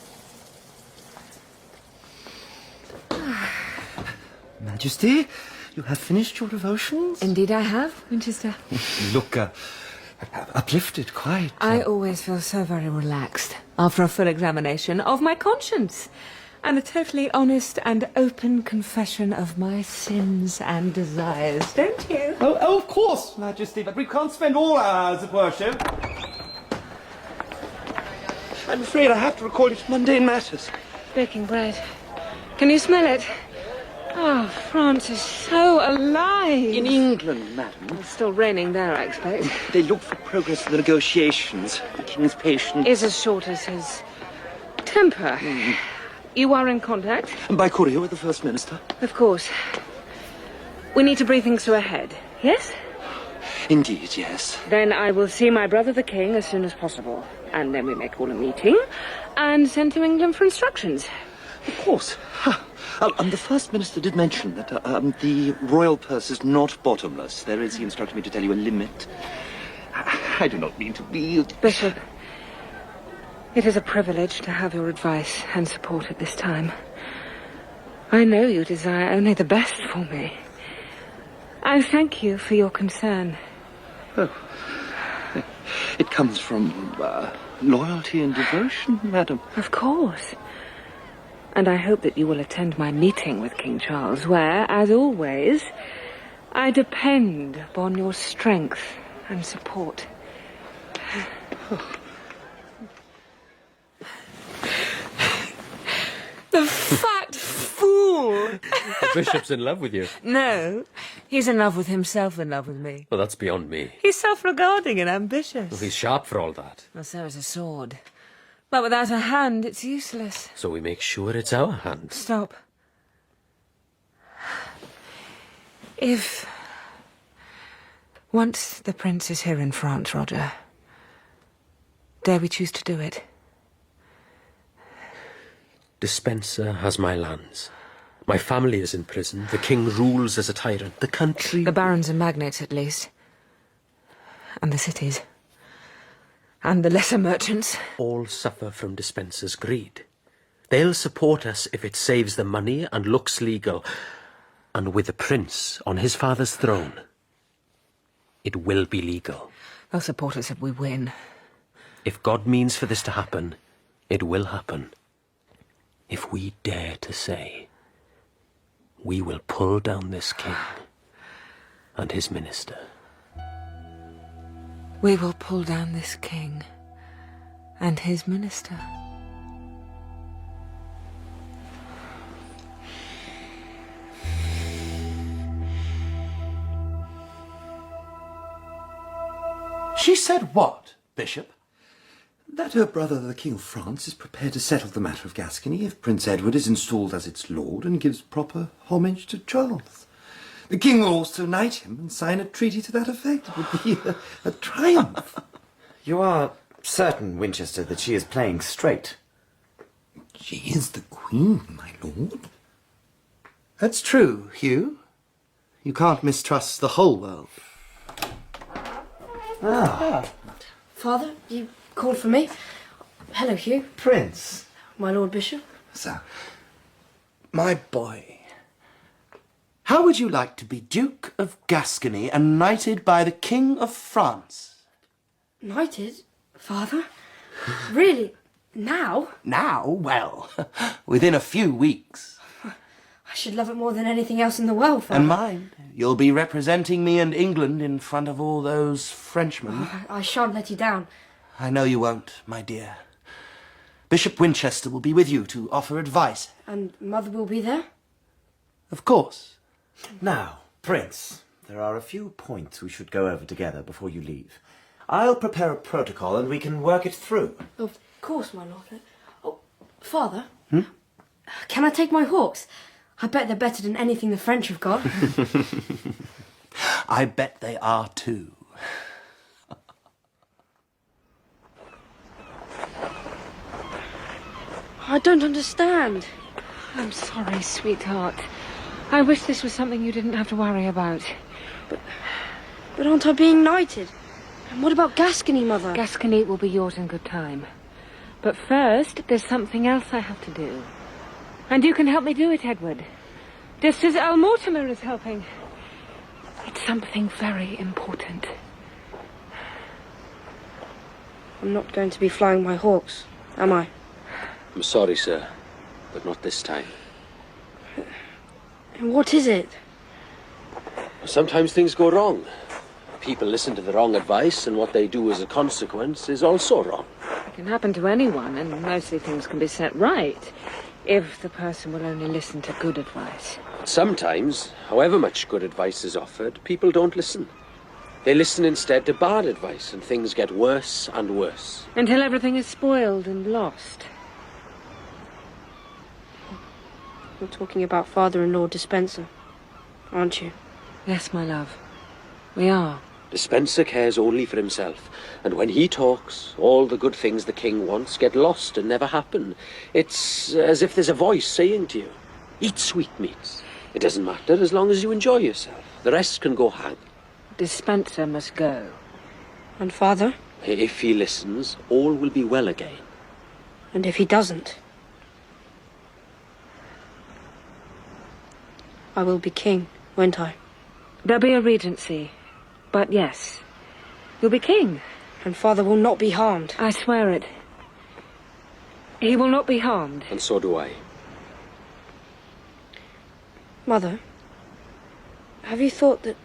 Speaker 15: Majesty, you have finished your devotions?
Speaker 6: Indeed I have, Winchester.
Speaker 15: You look uplifted, quite.
Speaker 6: I always feel so very relaxed after a full examination of my conscience and a totally honest and open confession of my sins and desires, don't you?
Speaker 15: Oh, of course, Majesty, but we can't spend all our hours at worship.
Speaker 10: I'm afraid I have to recall it mundane matters.
Speaker 6: Baking bread. Can you smell it? Oh, France is so alive.
Speaker 10: In England, madam.
Speaker 6: It's still raining there, I expect.
Speaker 10: They look for progress in the negotiations. The king's patience
Speaker 6: is as short as his temper. You are in contact?
Speaker 10: And by courier with the First Minister?
Speaker 6: Of course. We need to breathe things to a head, yes?
Speaker 10: Indeed, yes.
Speaker 6: Then I will see my brother the king as soon as possible. And then we may call a meeting and send to England for instructions.
Speaker 10: Of course. And the First Minister did mention that the royal purse is not bottomless. There is, he instructed me to tell you, a limit. I do not mean to be...
Speaker 6: Bishop, it is a privilege to have your advice and support at this time. I know you desire only the best for me. I thank you for your concern.
Speaker 10: Oh, it comes from loyalty and devotion, madam.
Speaker 6: Of course. And I hope that you will attend my meeting with King Charles, where, as always, I depend upon your strength and support. The fat fool!
Speaker 7: The bishop's in love with you.
Speaker 6: No, he's in love with himself, in love with me.
Speaker 7: Well, that's beyond me.
Speaker 6: He's self-regarding and ambitious.
Speaker 7: Well, he's sharp for all that.
Speaker 6: Well, so is a sword. But without a hand, it's useless.
Speaker 7: So we make sure it's our hand.
Speaker 6: Stop. If once the prince is here in France, Roger, dare we choose to do it?
Speaker 7: Despenser has my lands.
Speaker 2: My family is in prison. The king rules as a tyrant. The country...
Speaker 6: The barons and magnates, at least. And the cities. And the lesser merchants.
Speaker 2: All suffer from dispensers' greed. They'll support us if it saves them money and looks legal. And with the prince on his father's throne, it will be legal.
Speaker 6: They'll support us if we win.
Speaker 2: If God means for this to happen, it will happen. If we dare to say, we will pull down this king and his minister.
Speaker 6: We will pull down this king and his minister.
Speaker 4: She said what, Bishop?
Speaker 14: That her brother, the King of France, is prepared to settle the matter of Gascony if Prince Edward is installed as its lord and gives proper homage to Charles. The king will also knight him and sign a treaty to that effect. It would be a triumph.
Speaker 9: You are certain, Winchester, that she is playing straight?
Speaker 14: She is the Queen, my lord.
Speaker 4: That's true, Hugh. You can't mistrust the whole world.
Speaker 13: Father, you called for me? Hello, Hugh.
Speaker 9: Prince.
Speaker 13: My Lord Bishop.
Speaker 14: Sir.
Speaker 4: My boy, how would you like to be Duke of Gascony and knighted by the King of France?
Speaker 13: Knighted? Father? Really? Now?
Speaker 4: Now? Well, within a few weeks.
Speaker 13: I should love it more than anything else in the world, Father.
Speaker 4: And mind, you'll be representing me and England in front of all those Frenchmen.
Speaker 13: I shan't let you down.
Speaker 4: I know you won't, my dear. Bishop Winchester will be with you to offer advice.
Speaker 13: And Mother will be there?
Speaker 4: Of course.
Speaker 9: Now, Prince, there are a few points we should go over together before you leave. I'll prepare a protocol and we can work it through.
Speaker 13: Of course, my lord. Oh, Father? Can I take my hawks? I bet they're better than anything the French have got.
Speaker 4: I bet they are too.
Speaker 13: I don't understand.
Speaker 6: I'm sorry, sweetheart. I wish this was something you didn't have to worry about.
Speaker 13: But aren't I being knighted? And what about Gascony, Mother?
Speaker 6: Gascony will be yours in good time. But first, there's something else I have to do. And you can help me do it, Edward. Just as Earl Mortimer is helping. It's something very important.
Speaker 13: I'm not going to be flying my hawks, am I?
Speaker 12: I'm sorry, sir, but not this time.
Speaker 13: And what is it?
Speaker 12: Sometimes things go wrong. People listen to the wrong advice, and what they do as a consequence is also wrong.
Speaker 6: It can happen to anyone, and mostly things can be set right, if the person will only listen to good advice.
Speaker 12: Sometimes, however much good advice is offered, people don't listen. They listen instead to bad advice, and things get worse and worse.
Speaker 6: Until everything is spoiled and lost.
Speaker 13: You're talking about Father and Lord Dispenser, aren't you?
Speaker 6: Yes, my love. We are.
Speaker 12: Dispenser cares only for himself, and when he talks, all the good things the king wants get lost and never happen. It's as if there's a voice saying to you, eat sweetmeats. It doesn't matter as long as you enjoy yourself. The rest can go hang.
Speaker 6: Dispenser must go.
Speaker 13: And Father?
Speaker 12: If he listens, all will be well again.
Speaker 13: And if he doesn't? I will be king, won't I?
Speaker 6: There'll be a regency. But yes, you'll be king.
Speaker 13: And Father will not be harmed.
Speaker 6: I swear it. He will not be harmed.
Speaker 12: And so do I.
Speaker 13: Mother, have you thought that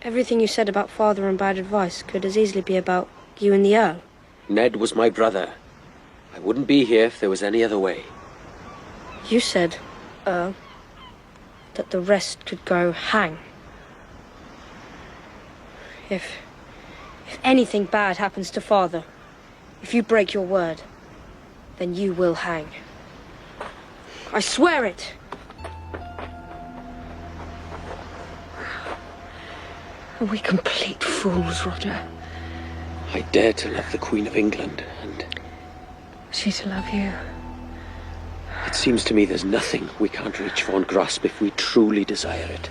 Speaker 13: everything you said about Father and bad advice could as easily be about you and the Earl?
Speaker 12: Ned was my brother. I wouldn't be here if there was any other way.
Speaker 13: You said, Earl, that the rest could go hang. If anything bad happens to Father, if you break your word, then you will hang. I swear it!
Speaker 6: Are we complete fools, Roger?
Speaker 12: I dare to love the Queen of England, and
Speaker 6: she to love you.
Speaker 12: it's It seems to me there's nothing we can't reach for and grasp if we truly desire it.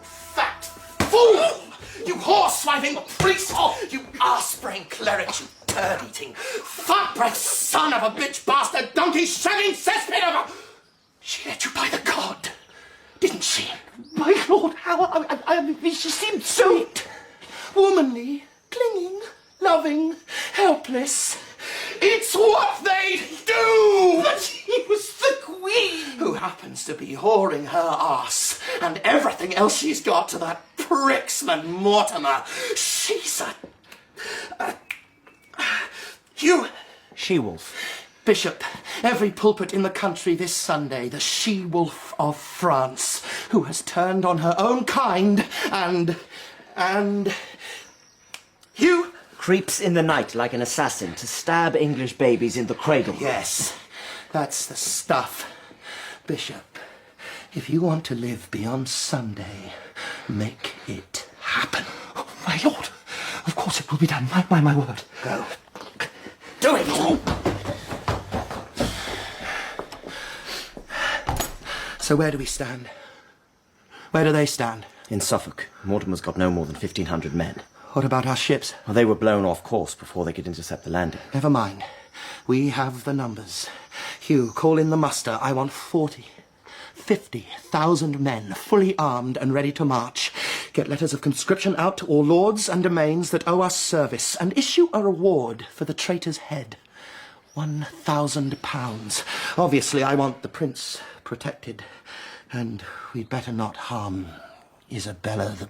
Speaker 4: Fat fool! You horse-swiving priest! You arse-brain cleric! You turd-eating, fat-breath son of a bitch bastard, donkey-shagging cesspit of a... She let you by the cod, didn't she?
Speaker 10: My lord, how... I mean, she seemed so...
Speaker 4: Sweet, womanly, clinging, loving, helpless. It's what they do!
Speaker 10: But she was the queen!
Speaker 4: Who happens to be whoring her arse and everything else she's got to that pricksman Mortimer. She's a you...
Speaker 9: She-wolf.
Speaker 4: Bishop, every pulpit in the country this Sunday, the she-wolf of France, who has turned on her own kind and... You...
Speaker 9: Creeps in the night like an assassin to stab English babies in the cradle.
Speaker 4: Yes, that's the stuff. Bishop, if you want to live beyond Sunday, make it happen.
Speaker 10: Oh, my lord, of course it will be done. My word.
Speaker 4: Go. Do it! So where do we stand? Where do they stand?
Speaker 9: In Suffolk, Mortimer's got no more than 1,500 men.
Speaker 4: What about our ships?
Speaker 9: Well, they were blown off course before they could intercept the landing.
Speaker 4: Never mind. We have the numbers. Hugh, call in the muster. I want 50,000 men, fully armed and ready to march. Get letters of conscription out to all lords and domains that owe us service, and issue a reward for the traitor's head. £1,000. Obviously, I want the prince protected, and we'd better not harm Isabella the...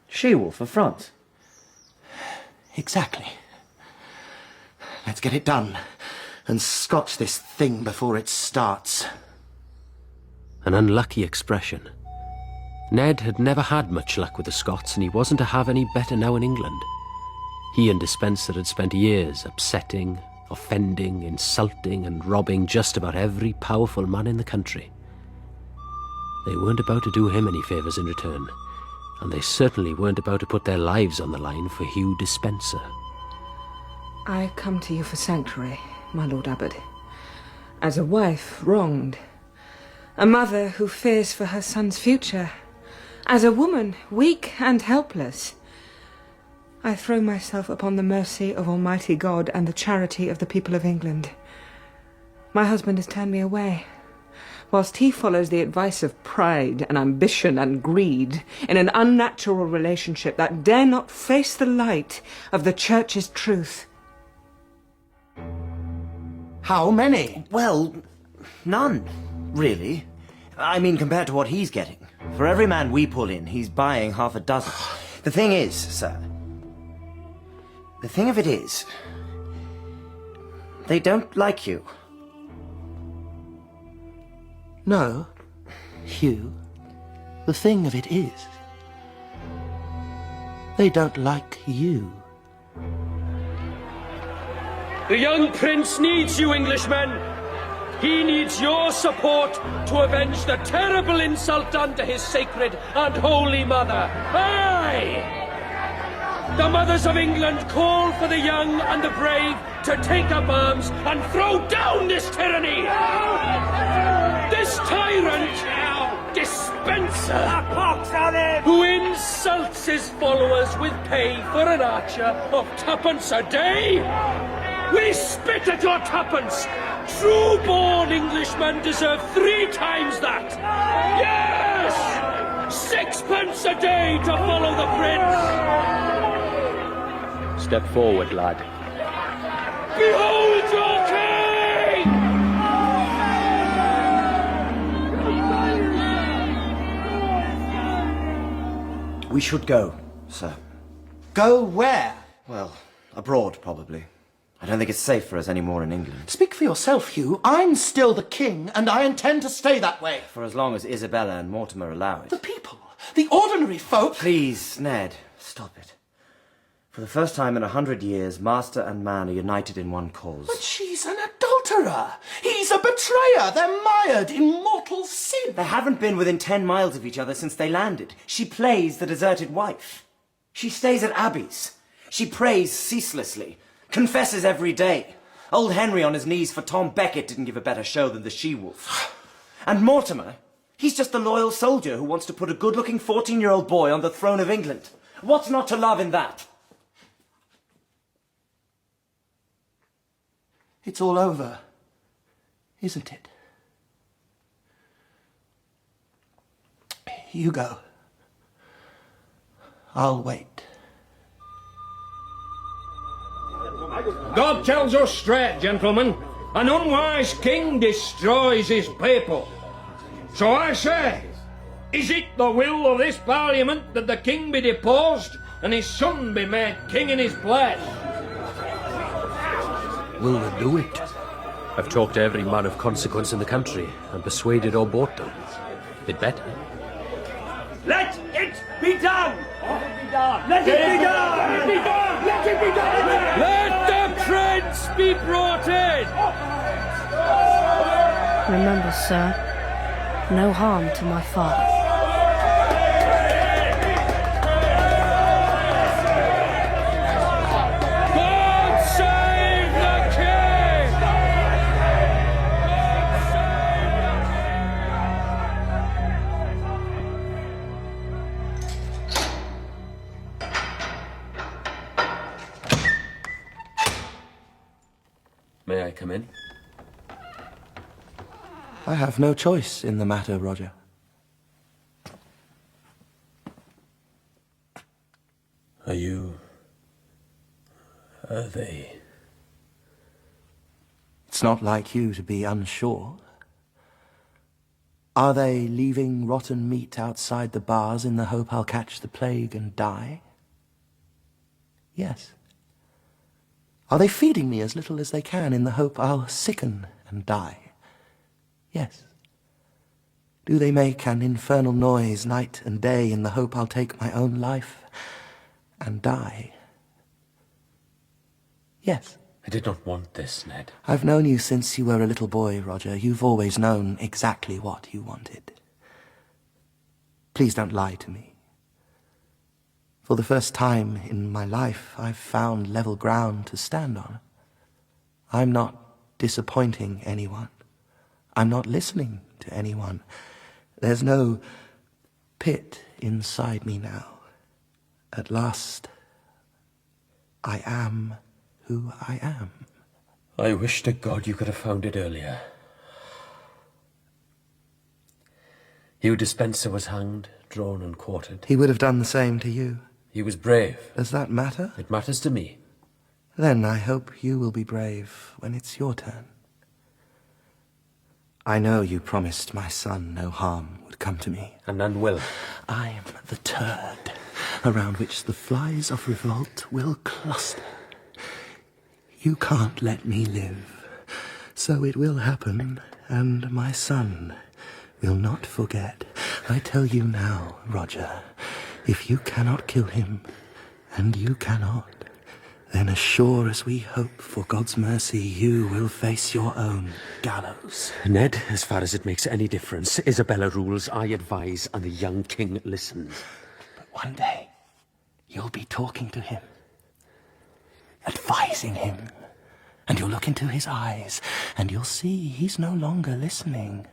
Speaker 9: She-wolf of France.
Speaker 4: Exactly. Let's get it done and scotch this thing before it starts.
Speaker 7: An unlucky expression. Ned had never had much luck with the Scots, and he wasn't to have any better now in England. He and Despenser had spent years upsetting, offending, insulting and robbing just about every powerful man in the country. They weren't about to do him any favours in return, and they certainly weren't about to put their lives on the line for Hugh Despenser.
Speaker 6: I come to you for sanctuary, my Lord Abbot. As a wife wronged, a mother who fears for her son's future, as a woman weak and helpless, I throw myself upon the mercy of Almighty God and the charity of the people of England. My husband has turned me away, whilst he follows the advice of pride and ambition and greed in an unnatural relationship that dare not face the light of the Church's truth.
Speaker 4: How many?
Speaker 9: Well, none, really. I mean, compared to what he's getting. For every man we pull in, he's buying half a dozen. The thing is, sir, the thing of it is, they don't like you.
Speaker 4: No, Hugh, the thing of it is, they don't like you.
Speaker 16: The young prince needs you, Englishmen. He needs your support to avenge the terrible insult done to his sacred and holy mother. Aye! The mothers of England call for the young and the brave to take up arms and throw down this tyranny! This tyrant, Despenser, who insults his followers with pay for an archer of twopence a day! We spit at your twopence! True-born Englishmen deserve 3 times that! Yes! 6pence a day to follow the prince!
Speaker 5: Step forward, lad.
Speaker 16: Behold your king!
Speaker 9: We should go, sir.
Speaker 4: Go where?
Speaker 9: Well, abroad, probably. I don't think it's safe for us anymore in England.
Speaker 4: Speak for yourself, Hugh. I'm still the king, and I intend to stay that way.
Speaker 9: For as long as Isabella and Mortimer allow it.
Speaker 4: The people, the ordinary folk...
Speaker 9: Please, Ned, stop it. For the first time in 100 years, master and man are united in one cause.
Speaker 4: But she's an adulterer. He's a betrayer. They're mired in mortal sin.
Speaker 9: They haven't been within 10 miles of each other since they landed. She plays the deserted wife. She stays at abbeys. She prays ceaselessly. Confesses every day. Old Henry on his knees for Tom Becket didn't give a better show than the she-wolf. And Mortimer, he's just a loyal soldier who wants to put a good-looking 14-year-old boy on the throne of England. What's not to love in that?
Speaker 4: It's all over, isn't it? You go. I'll wait.
Speaker 8: God tells us straight, gentlemen, an unwise king destroys his people. So I say, is it the will of this Parliament that the king be deposed and his son be made king in his place?
Speaker 7: Will they do it? I've talked to every man of consequence in the country and persuaded or bought them. They'd better.
Speaker 3: Let it be done! Let it be done! Let it be done! Let it be done! Let it be done!
Speaker 16: Let the prince be brought in!
Speaker 13: Remember, sir, no harm to my father.
Speaker 7: May I come in?
Speaker 4: I have no choice in the matter, Roger.
Speaker 7: Are they?
Speaker 4: It's not like you to be unsure. Are they leaving rotten meat outside the bars in the hope I'll catch the plague and die? Yes. Are they feeding me as little as they can in the hope I'll sicken and die? Yes. Do they make an infernal noise night and day in the hope I'll take my own life and die? Yes.
Speaker 7: I did not want this, Ned.
Speaker 4: I've known you since you were a little boy, Roger. You've always known exactly what you wanted. Please don't lie to me. For the first time in my life, I've found level ground to stand on. I'm not disappointing anyone. I'm not listening to anyone. There's no pit inside me now. At last, I am who I am.
Speaker 7: I wish to God you could have found it earlier. Hugh Despenser was hanged, drawn and quartered.
Speaker 4: He would have done the same to you.
Speaker 7: He was brave.
Speaker 4: Does that matter?
Speaker 7: It matters to me.
Speaker 4: Then I hope you will be brave when it's your turn. I know you promised my son no harm would come to me.
Speaker 7: And none will.
Speaker 4: I'm the turd around which the flies of revolt will cluster. You can't let me live, so it will happen, and my son will not forget. I tell you now, Roger, if you cannot kill him, and you cannot, then as sure as we hope for God's mercy, you will face your own gallows.
Speaker 7: Ned, as far as it makes any difference, Isabella rules, I advise, and the young king listens.
Speaker 4: But one day, you'll be talking to him, advising him, and you'll look into his eyes, and you'll see he's no longer listening.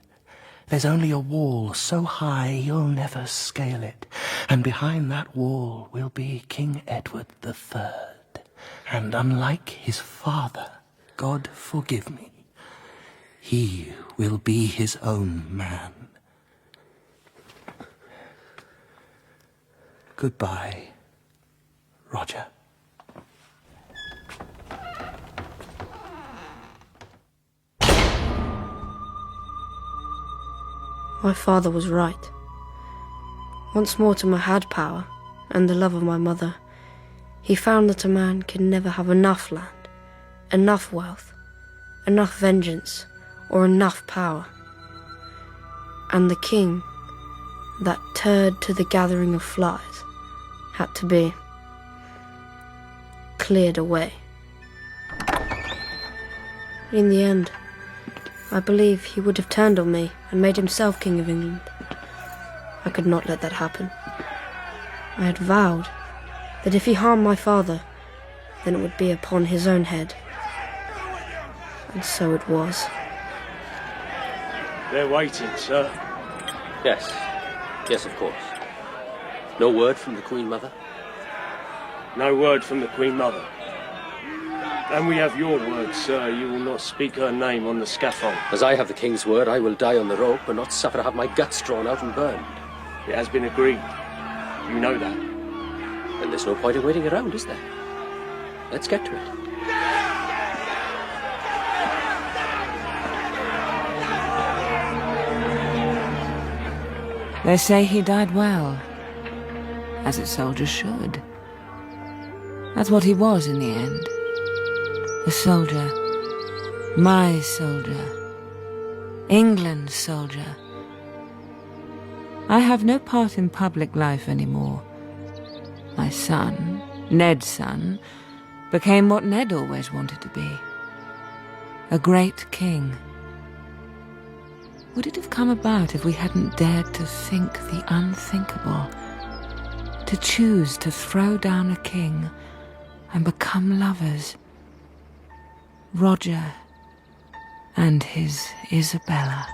Speaker 4: There's only a wall so high you'll never scale it, and behind that wall will be King Edward III. And unlike his father, God forgive me, he will be his own man. Goodbye, Roger.
Speaker 13: My father was right. Once Mortimer had power, and the love of my mother, he found that a man can never have enough land, enough wealth, enough vengeance, or enough power. And the king, that turd to the gathering of flies, had to be cleared away. In the end, I believe he would have turned on me and made himself King of England. I could not let that happen. I had vowed that if he harmed my father, then it would be upon his own head. And so it was.
Speaker 16: They're waiting, sir.
Speaker 12: Yes. Yes, of course. No word from the Queen Mother?
Speaker 16: No word from the Queen Mother. And we have your word, sir. You will not speak her name on the scaffold.
Speaker 12: As I have the King's word, I will die on the rope and not suffer to have my guts drawn out and burned.
Speaker 16: It has been agreed. You know that.
Speaker 12: And there's no point in waiting around, is there? Let's get to it.
Speaker 6: They say he died well, as a soldier should. That's what he was in the end. A soldier. My soldier. England's soldier. I have no part in public life anymore. My son, Ned's son, became what Ned always wanted to be. A great king. Would it have come about if we hadn't dared to think the unthinkable? To choose to throw down a king and become lovers? Roger and his Isabella.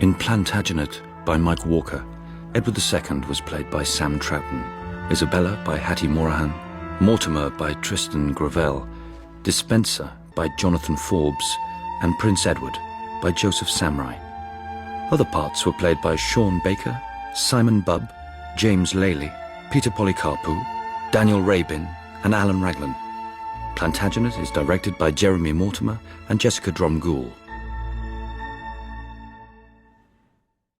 Speaker 1: In Plantagenet by Mike Walker, Edward II was played by Sam Troughton, Isabella by Hattie Morahan, Mortimer by Tristan Gravel, Dispenser by Jonathan Forbes, and Prince Edward by Joseph Samrai. Other parts were played by Sean Baker, Simon Bubb, James Lely, Peter Polycarpou, Daniel Rabin, and Alan Raglan. Plantagenet is directed by Jeremy Mortimer and Jessica Dromgoole.